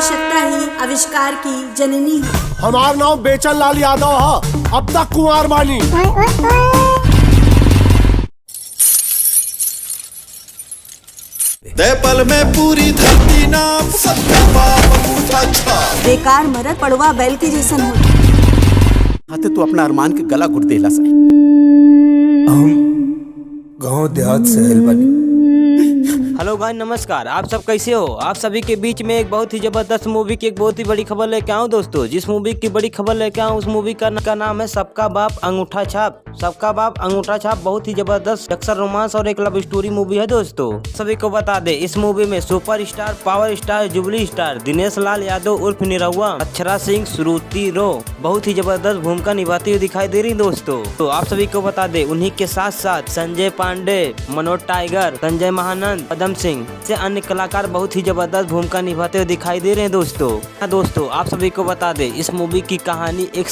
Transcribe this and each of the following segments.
आवश्यकता ही आविष्कार की जननी है। हमार नाम बेचन लाल यादव है, अब तक कुंवार बानी। ते पल में पूरी धरती नाप सबका बाप अंगूठा छाप। बेकार मरद पड़वा बैल के जैसन हो। हाथे तू अपना अरमान के गला घुट देला सर। हम गांव देहात से आइल बानी। हेलो गाइस, नमस्कार। आप सब कैसे हो? आप सभी के बीच में एक बहुत ही जबरदस्त मूवी की एक बहुत ही बड़ी खबर लेके आऊँ दोस्तों। जिस मूवी की बड़ी खबर लेके आऊँ उस मूवी का नाम है सबका बाप अंगूठा छाप। सबका बाप अंगूठा छाप बहुत ही जबरदस्त एक्शन रोमांस और एक लव स्टोरी मूवी है दोस्तों। सभी को बता दे, इस मूवी में super star, power star, jubilee star, Dinesh Lal Yadav उर्फ निरहुआ, अक्षरा सिंह, श्रुति रो बहुत ही जबरदस्त भूमिका निभाती हुई दिखाई दे रही दोस्तों। तो आप सभी को बता दे, उन्हीं के साथ साथ संजय पांडे, मनोज टाइगर, संजय महानंद, पदम सिंह से अन्य कलाकार बहुत ही जबरदस्त भूमिका निभाते हुए दिखाई दे रहे हैं दोस्तों। हाँ दोस्तों, आप सभी को बता दे, इस मूवी की कहानी एक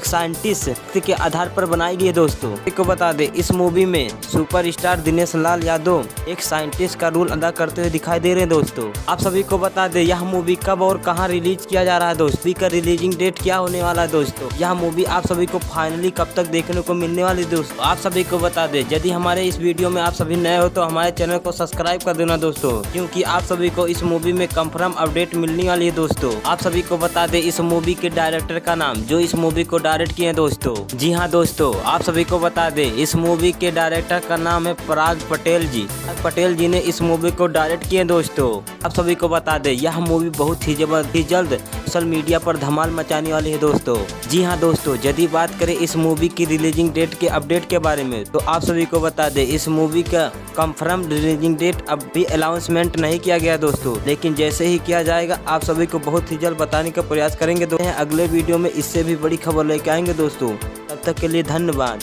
साइंटिस्ट के आधार पर बनाई गई है दोस्तों। आपको बता दे, इस मूवी में सुपरस्टार दिनेश लाल यादव एक साइंटिस्ट का रोल अदा करते हुए दिखाई दे रहे हैं दोस्तों। आप सभी को बता दे, यह मूवी कब और कहां रिलीज किया जा रहा है दोस्तों, का रिलीजिंग डेट क्या होने वाला है दोस्तों। यह मूवी आप सभी को फाइनली कब तक देखने को मिलने वाली दोस्तों। आप सभी को बता दे, यदि हमारे इस वीडियो में आप सभी नए हो तो हमारे चैनल को सब्सक्राइब कर देना दोस्तों, क्योंकि आप सभी को इस मूवी में कंफर्म अपडेट मिलने वाली है दोस्तों। आप सभी को बता दे, इस मूवी के डायरेक्टर का नाम, जो इस मूवी को डायरेक्ट किए हैं दोस्तों। जी हाँ दोस्तों, आप सभी को बता दे, इस मूवी के डायरेक्टर का नाम है पराग पटेल जी। पराग पटेल जी ने इस मूवी को डायरेक्ट किए दोस्तों। आप सभी को बता दे, यह मूवी बहुत ही जल्द सोशल मीडिया पर धमाल मचाने वाली है दोस्तों। जी हाँ दोस्तों, यदि बात करें इस मूवी की रिलीजिंग डेट के अपडेट के बारे में, तो आप सभी को बता दे, इस मूवी का कंफर्म रिलीजिंग डेट अब भी अनाउंसमेंट नहीं किया गया दोस्तों, लेकिन जैसे ही किया जाएगा आप सभी को बहुत ही जल्द बताने का प्रयास करेंगे दोस्तों। अगले वीडियो में इससे भी बड़ी खबर लेके आएंगे दोस्तों। तब तक के लिए धन्यवाद।